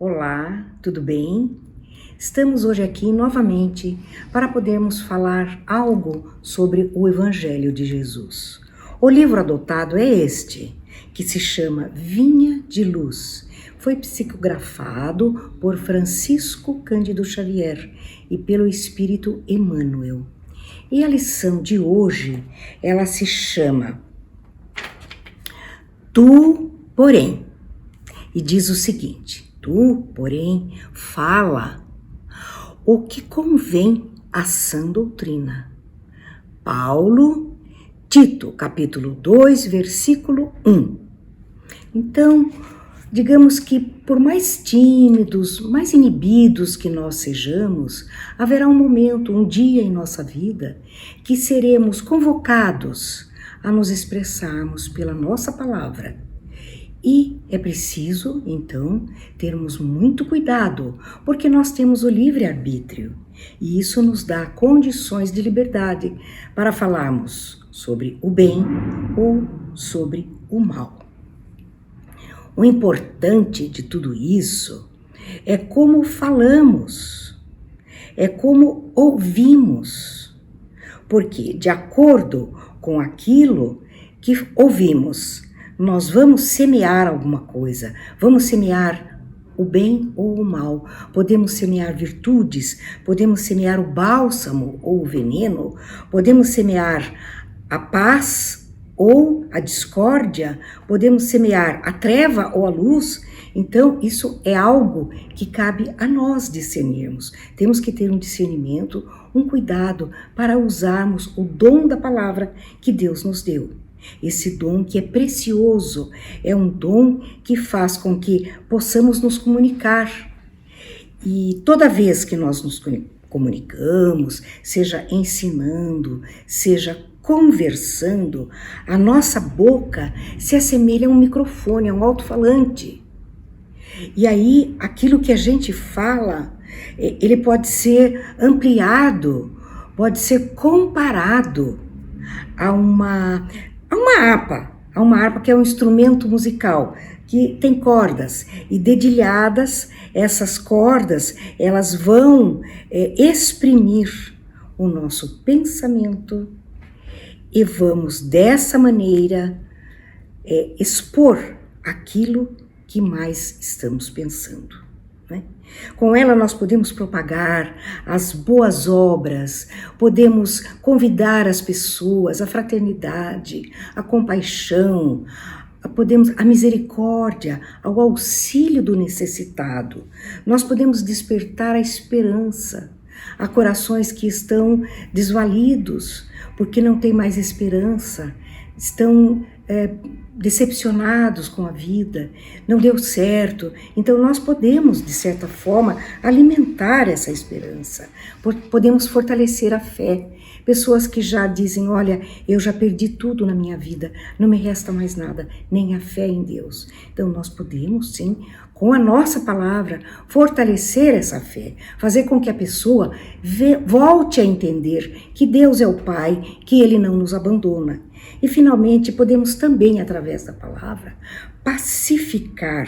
Olá, tudo bem? Estamos hoje aqui novamente para podermos falar algo sobre o Evangelho de Jesus. O livro adotado é este, que se chama Vinha de Luz. Foi psicografado por Francisco Cândido Xavier e pelo Espírito Emmanuel. E a lição de hoje, ela se chama Tu, porém, e diz o seguinte: Tu, porém, fala o que convém à sã doutrina. Paulo, Tito, capítulo 2, versículo 1. Então, digamos que por mais tímidos, mais inibidos que nós sejamos, haverá um momento, um dia em nossa vida, que seremos convocados a nos expressarmos pela nossa palavra. E é preciso, então, termos muito cuidado, porque nós temos o livre-arbítrio, e isso nos dá condições de liberdade para falarmos sobre o bem ou sobre o mal. O importante de tudo isso é como falamos, é como ouvimos, porque de acordo com aquilo que ouvimos, nós vamos semear alguma coisa, vamos semear o bem ou o mal, podemos semear virtudes, podemos semear o bálsamo ou o veneno, podemos semear a paz ou a discórdia, podemos semear a treva ou a luz. Então, isso é algo que cabe a nós discernirmos. Temos que ter um discernimento, um cuidado para usarmos o dom da palavra que Deus nos deu. Esse dom que é precioso, é um dom que faz com que possamos nos comunicar. E toda vez que nós nos comunicamos, seja ensinando, seja conversando, a nossa boca se assemelha a um microfone, a um alto-falante. E aí, aquilo que a gente fala, ele pode ser ampliado, pode ser comparado a uma harpa que é um instrumento musical, que tem cordas, e dedilhadas, essas cordas, elas vão exprimir o nosso pensamento, e vamos dessa maneira expor aquilo que mais estamos pensando, né? Com ela nós podemos propagar as boas obras, podemos convidar as pessoas à fraternidade, à compaixão, a misericórdia, ao auxílio do necessitado. Nós podemos despertar a esperança a corações que estão desvalidos, porque não têm mais esperança, estão decepcionados com a vida, não deu certo. Então nós podemos, de certa forma, alimentar essa esperança, podemos fortalecer a fé. Pessoas que já dizem, olha, eu já perdi tudo na minha vida, não me resta mais nada, nem a fé em Deus. Então nós podemos, sim, com a nossa palavra, fortalecer essa fé, fazer com que a pessoa volte a entender que Deus é o Pai, que Ele não nos abandona. E finalmente podemos também, através da palavra, pacificar,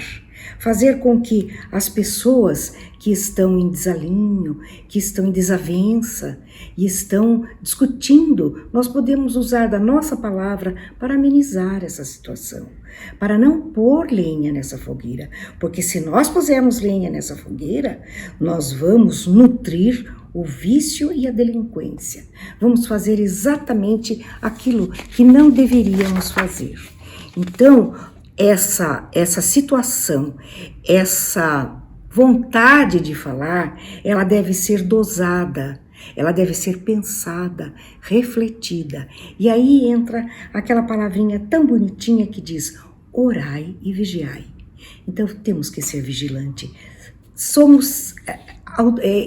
fazer com que as pessoas que estão em desalinho, que estão em desavença e estão discutindo, nós podemos usar da nossa palavra para amenizar essa situação, para não pôr lenha nessa fogueira, porque se nós pusermos lenha nessa fogueira, nós vamos nutrir o vício e a delinquência. Vamos fazer exatamente aquilo que não deveríamos fazer. Então, essa situação, essa vontade de falar, ela deve ser dosada, ela deve ser pensada, refletida. E aí entra aquela palavrinha tão bonitinha que diz, orai e vigiai. Então, temos que ser vigilantes. Somos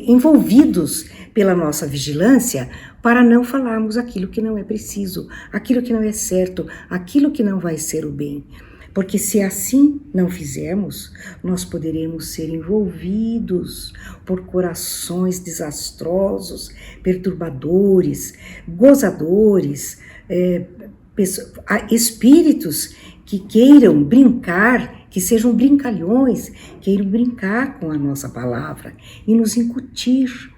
envolvidos pela nossa vigilância para não falarmos aquilo que não é preciso, aquilo que não é certo, aquilo que não vai ser o bem. Porque se assim não fizermos, nós poderemos ser envolvidos por corações desastrosos, perturbadores, gozadores, espíritos que queiram brincar, que sejam brincalhões, queiram brincar com a nossa palavra e nos incutir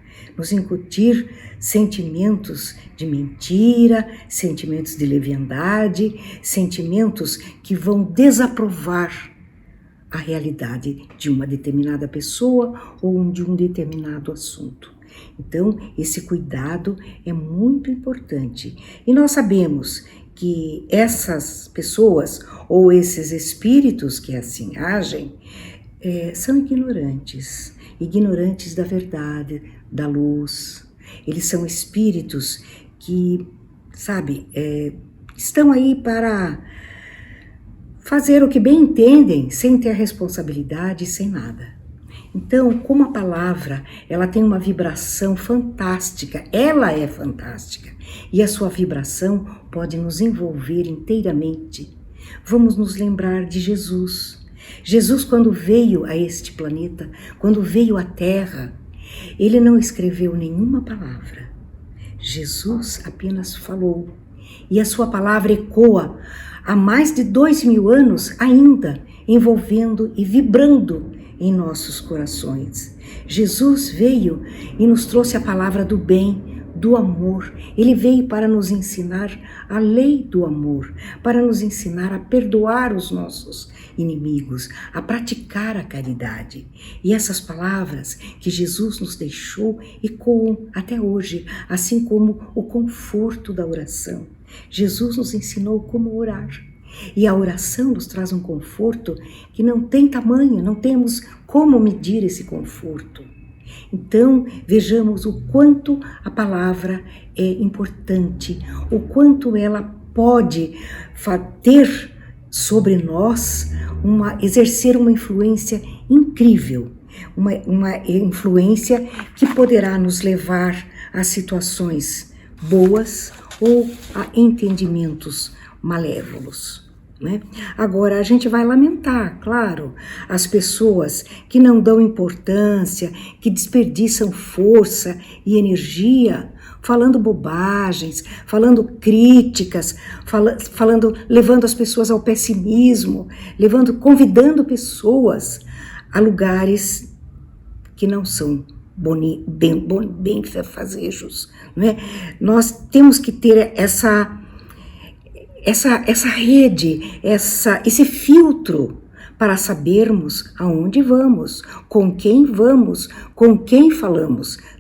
sentimentos de mentira, sentimentos de leviandade, sentimentos que vão desaprovar a realidade de uma determinada pessoa ou de um determinado assunto. Então, esse cuidado é muito importante. E nós sabemos que essas pessoas ou esses espíritos que assim agem são ignorantes da verdade, da luz. Eles são espíritos que, estão aí para fazer o que bem entendem, sem ter responsabilidade, sem nada. Então, como a palavra, ela tem uma vibração fantástica, ela é fantástica, e a sua vibração pode nos envolver inteiramente. Vamos nos lembrar de Jesus. Jesus, quando veio a este planeta, quando veio à Terra, ele não escreveu nenhuma palavra. Jesus apenas falou, e a sua palavra ecoa há mais de 2000 anos ainda, envolvendo e vibrando em nossos corações. Jesus veio e nos trouxe a palavra do bem, do amor. Ele veio para nos ensinar a lei do amor, para nos ensinar a perdoar os nossos inimigos, a praticar a caridade. E essas palavras que Jesus nos deixou ecoam até hoje, assim como o conforto da oração. Jesus nos ensinou como orar. E a oração nos traz um conforto que não tem tamanho, não temos como medir esse conforto. Então, vejamos o quanto a palavra é importante, o quanto ela pode ter sobre nós, exercer uma influência incrível, uma influência que poderá nos levar a situações boas ou a entendimentos malévolos. Né? Agora, a gente vai lamentar, claro, as pessoas que não dão importância, que desperdiçam força e energia, falando bobagens, falando críticas, levando as pessoas ao pessimismo, convidando pessoas a lugares que não são bem-fazejos. Né? Nós temos que ter essa rede, esse filtro para sabermos aonde vamos, com quem falamos,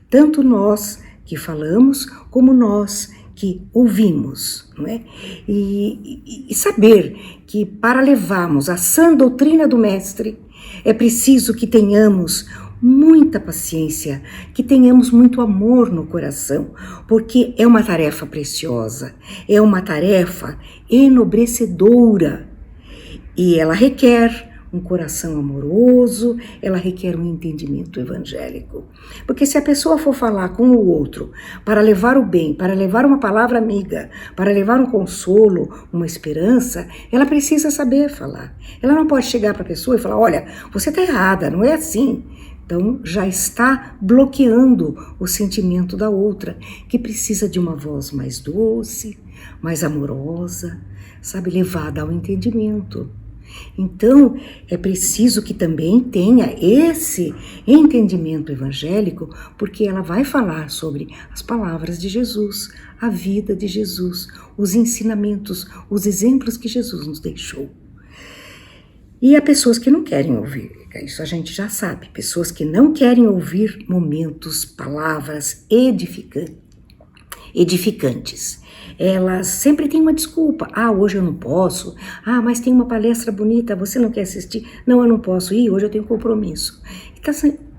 tanto nós que falamos como nós que ouvimos, não é? E saber que para levarmos a sã doutrina do Mestre é preciso que tenhamos muita paciência, que tenhamos muito amor no coração, porque é uma tarefa preciosa, é uma tarefa enobrecedora e ela requer um coração amoroso, ela requer um entendimento evangélico. Porque se a pessoa for falar com o outro para levar o bem, para levar uma palavra amiga, para levar um consolo, uma esperança, ela precisa saber falar. Ela não pode chegar para a pessoa e falar, olha, você está errada, não é assim. Então, já está bloqueando o sentimento da outra, que precisa de uma voz mais doce, mais amorosa, levada ao entendimento. Então, é preciso que também tenha esse entendimento evangélico, porque ela vai falar sobre as palavras de Jesus, a vida de Jesus, os ensinamentos, os exemplos que Jesus nos deixou. E há pessoas que não querem ouvir, isso a gente já sabe, pessoas que não querem ouvir momentos, palavras edificantes. Elas sempre têm uma desculpa, hoje eu não posso, mas tem uma palestra bonita, você não quer assistir? Não, eu não posso ir, hoje eu tenho compromisso. Está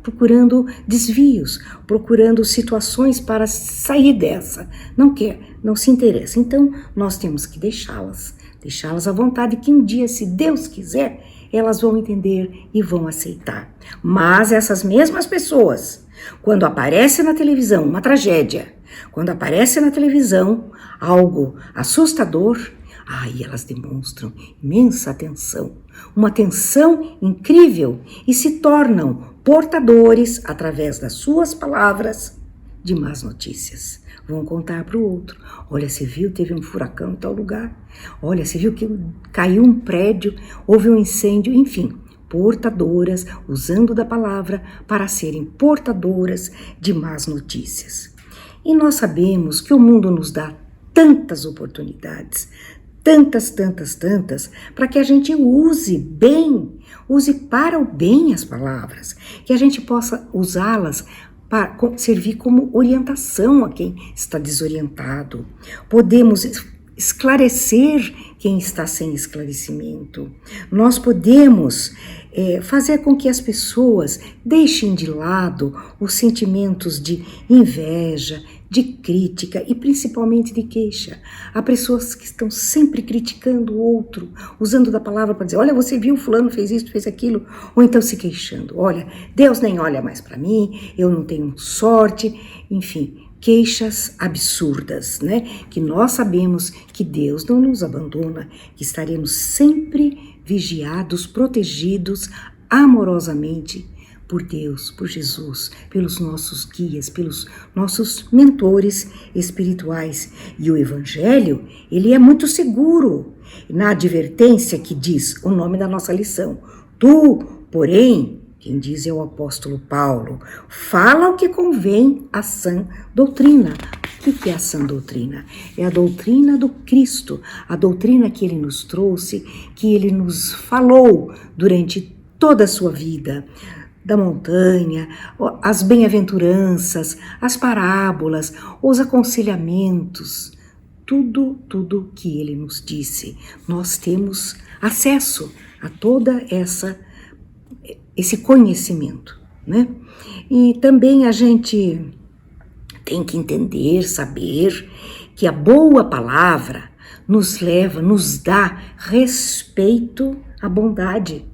procurando desvios, procurando situações para sair dessa, não quer, não se interessa. Então, nós temos que deixá-las à vontade, que um dia, se Deus quiser, elas vão entender e vão aceitar. Mas essas mesmas pessoas, quando aparece na televisão uma tragédia, quando aparece na televisão algo assustador, aí elas demonstram imensa atenção, uma atenção incrível e se tornam portadores, através das suas palavras, de más notícias. vão contar para o outro. Olha, você viu, teve um furacão em tal lugar. Olha, você viu que caiu um prédio, houve um incêndio, enfim. Portadoras, usando da palavra para serem portadoras de más notícias. E nós sabemos que o mundo nos dá tantas oportunidades, tantas, para que a gente use bem, use para o bem as palavras, que a gente possa usá-las para servir como orientação a quem está desorientado. Podemos esclarecer quem está sem esclarecimento. Nós podemos fazer com que as pessoas deixem de lado os sentimentos de inveja, de crítica e principalmente de queixa. Há pessoas que estão sempre criticando o outro, usando da palavra para dizer, olha, você viu, fulano fez isso, fez aquilo, ou então se queixando, olha, Deus nem olha mais para mim, eu não tenho sorte, enfim, queixas absurdas, né? Que nós sabemos que Deus não nos abandona, que estaremos sempre vigiados, protegidos amorosamente por Deus, por Jesus, pelos nossos guias, pelos nossos mentores espirituais. E o Evangelho, ele é muito seguro. Na advertência que diz o nome da nossa lição, tu, porém, quem diz é o apóstolo Paulo, fala o que convém à sã doutrina. O que é a sã doutrina? É a doutrina do Cristo, a doutrina que ele nos trouxe, que ele nos falou durante toda a sua vida, da montanha, as bem-aventuranças, as parábolas, os aconselhamentos, tudo que ele nos disse. Nós temos acesso a toda esse conhecimento, né? E também a gente tem que entender, saber que a boa palavra nos dá respeito à bondade.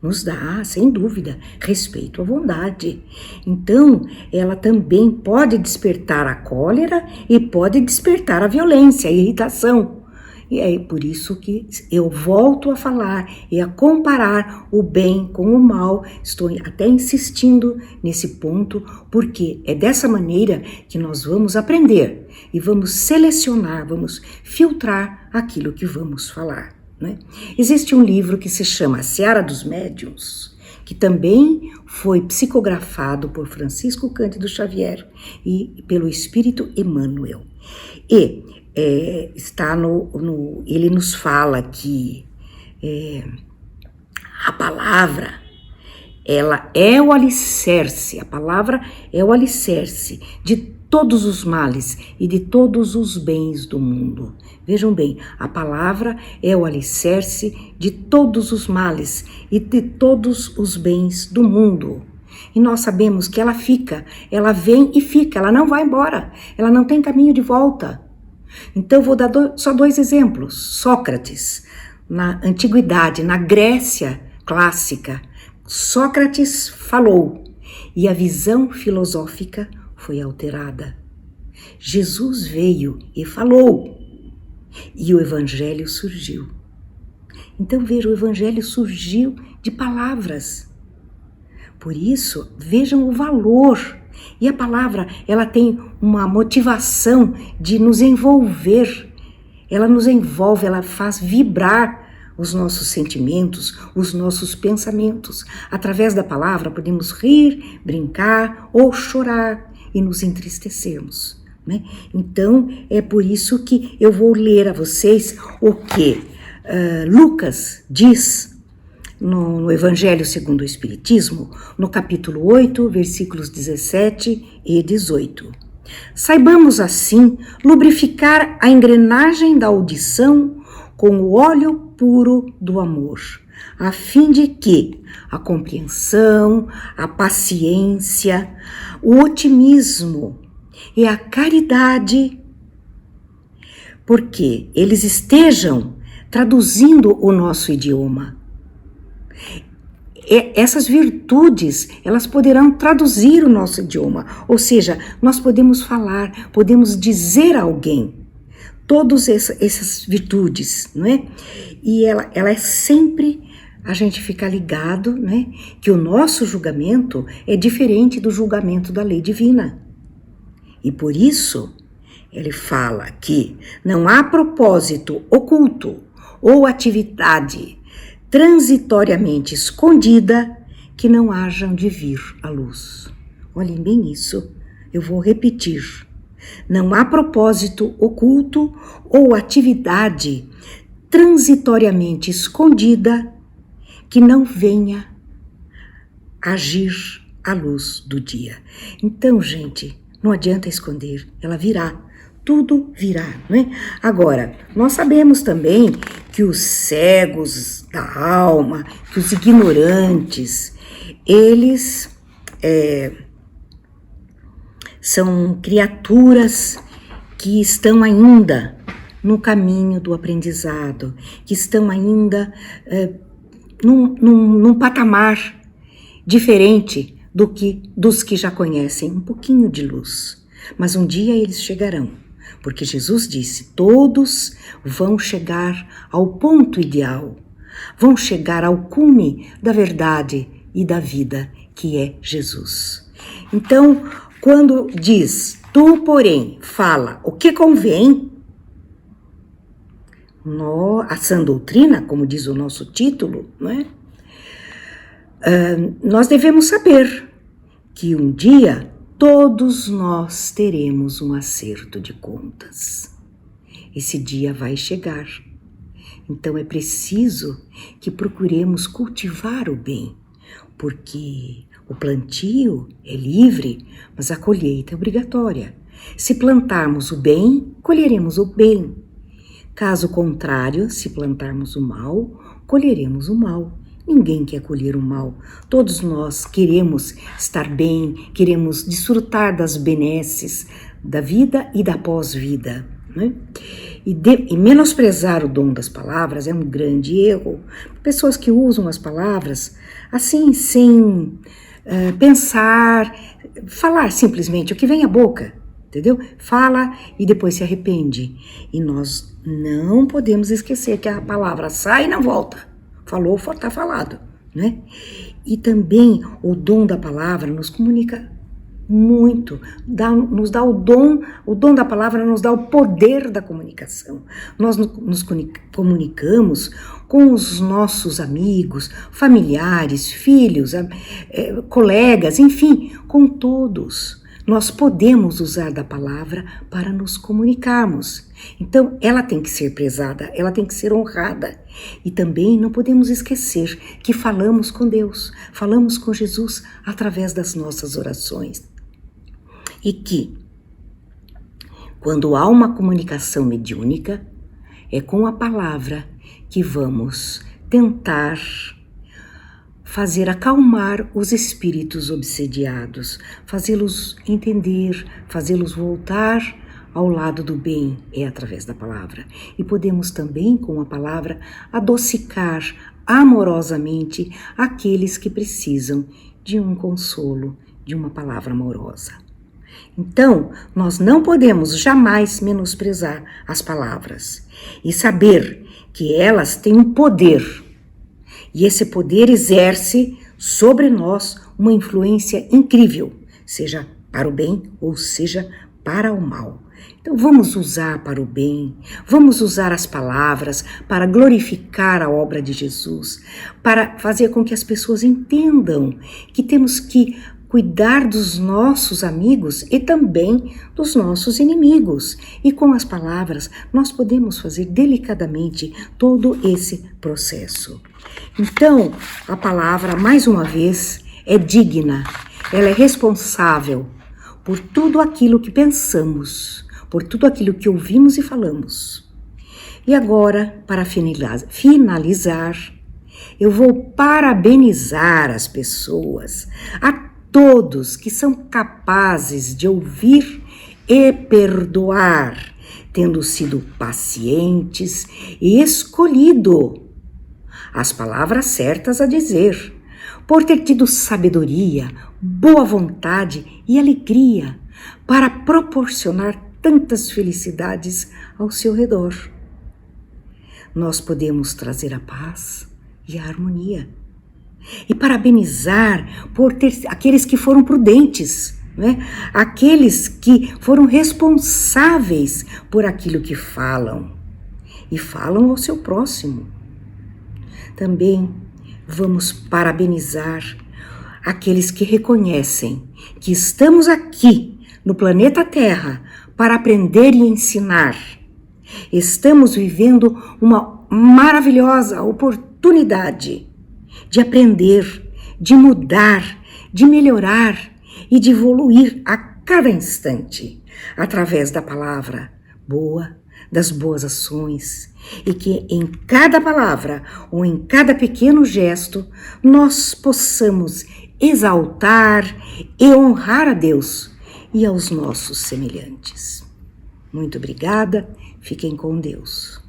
Nos dá, sem dúvida, respeito à bondade. Então, ela também pode despertar a cólera e pode despertar a violência, a irritação. E é por isso que eu volto a falar e a comparar o bem com o mal. Estou até insistindo nesse ponto, porque é dessa maneira que nós vamos aprender e vamos selecionar, vamos filtrar aquilo que vamos falar. Né? Existe um livro que se chama A Seara dos Médiuns, que também foi psicografado por Francisco Cândido Xavier e pelo Espírito Emmanuel. E ele nos fala que a palavra, ela é o alicerce, a palavra é o alicerce de todos os males e de todos os bens do mundo. Vejam bem, a palavra é o alicerce de todos os males e de todos os bens do mundo. E nós sabemos que ela vem e fica, ela não vai embora, ela não tem caminho de volta. Então vou dar só dois exemplos. Sócrates, na antiguidade, na Grécia clássica, Sócrates falou e a visão filosófica foi alterada. Jesus veio e falou e o Evangelho surgiu. Então veja, o Evangelho surgiu de palavras. Por isso, vejam o valor. E a palavra, ela tem uma motivação de nos envolver. Ela nos envolve, ela faz vibrar os nossos sentimentos, os nossos pensamentos. Através da palavra podemos rir, brincar ou chorar e nos entristecermos, né? Então, é por isso que eu vou ler a vocês o que Lucas diz no Evangelho segundo o Espiritismo, no capítulo 8, versículos 17 e 18. Saibamos, assim, lubrificar a engrenagem da audição com o óleo puro do amor, a fim de que a compreensão, a paciência, o otimismo e a caridade, porque eles estejam traduzindo o nosso idioma. Essas virtudes, elas poderão traduzir o nosso idioma, ou seja, nós podemos falar, podemos dizer a alguém todas essas virtudes, não é? E ela é sempre, a gente fica ligado, né, que o nosso julgamento é diferente do julgamento da lei divina. E por isso ele fala que não há propósito oculto ou atividade transitoriamente escondida que não hajam de vir à luz. Olhem bem isso, eu vou repetir. Não há propósito oculto ou atividade transitoriamente escondida que não venha agir à luz do dia. Então, gente, não adianta esconder, ela virá. Tudo virá, não é? Agora, nós sabemos também que os cegos da alma, que os ignorantes, eles são criaturas que estão ainda no caminho do aprendizado, que estão ainda num patamar diferente dos que já conhecem um pouquinho de luz. Mas um dia eles chegarão, porque Jesus disse, todos vão chegar ao ponto ideal, vão chegar ao cume da verdade e da vida, que é Jesus. Então, quando diz, tu, porém, fala o que convém, a sã doutrina, como diz o nosso título, não é? Nós devemos saber que um dia todos nós teremos um acerto de contas. Esse dia vai chegar. Então é preciso que procuremos cultivar o bem, porque o plantio é livre, mas a colheita é obrigatória. Se plantarmos o bem, colheremos o bem. Caso contrário, se plantarmos o mal, colheremos o mal. Ninguém quer colher o mal. Todos nós queremos estar bem, queremos desfrutar das benesses da vida e da pós-vida, né? E menosprezar o dom das palavras é um grande erro. Pessoas que usam as palavras assim, sem pensar, falar simplesmente o que vem à boca, entendeu? Fala e depois se arrepende. E nós não podemos esquecer que a palavra sai e não volta. Falou, está falado, né? E também o dom da palavra nos comunica muito, nos dá o dom da palavra nos dá o poder da comunicação. Nós nos comunicamos com os nossos amigos, familiares, filhos, colegas, enfim, com todos. Nós podemos usar da palavra para nos comunicarmos. Então, ela tem que ser prezada, ela tem que ser honrada. E também não podemos esquecer que falamos com Deus, falamos com Jesus através das nossas orações. E que, quando há uma comunicação mediúnica, é com a palavra que vamos tentar fazer acalmar os espíritos obsediados, fazê-los entender, fazê-los voltar ao lado do bem, é através da palavra. E podemos também, com a palavra, adocicar amorosamente aqueles que precisam de um consolo, de uma palavra amorosa. Então, nós não podemos jamais menosprezar as palavras e saber que elas têm um poder. E esse poder exerce sobre nós uma influência incrível, seja para o bem ou seja para o mal. Então vamos usar para o bem, vamos usar as palavras para glorificar a obra de Jesus, para fazer com que as pessoas entendam que temos que cuidar dos nossos amigos e também dos nossos inimigos. E com as palavras nós podemos fazer delicadamente todo esse processo. Então, a palavra, mais uma vez, é digna, ela é responsável por tudo aquilo que pensamos, por tudo aquilo que ouvimos e falamos. E agora, para finalizar, eu vou parabenizar as pessoas, a todos que são capazes de ouvir e perdoar, tendo sido pacientes e escolhido as palavras certas a dizer, por ter tido sabedoria, boa vontade e alegria para proporcionar tantas felicidades ao seu redor. Nós podemos trazer a paz e a harmonia. E parabenizar por ter aqueles que foram prudentes, né? Aqueles que foram responsáveis por aquilo que falam e falam ao seu próximo. Também vamos parabenizar aqueles que reconhecem que estamos aqui no planeta Terra para aprender e ensinar. Estamos vivendo uma maravilhosa oportunidade de aprender, de mudar, de melhorar e de evoluir a cada instante, através da palavra boa, das boas ações, e que em cada palavra ou em cada pequeno gesto nós possamos exaltar e honrar a Deus e aos nossos semelhantes. Muito obrigada, fiquem com Deus.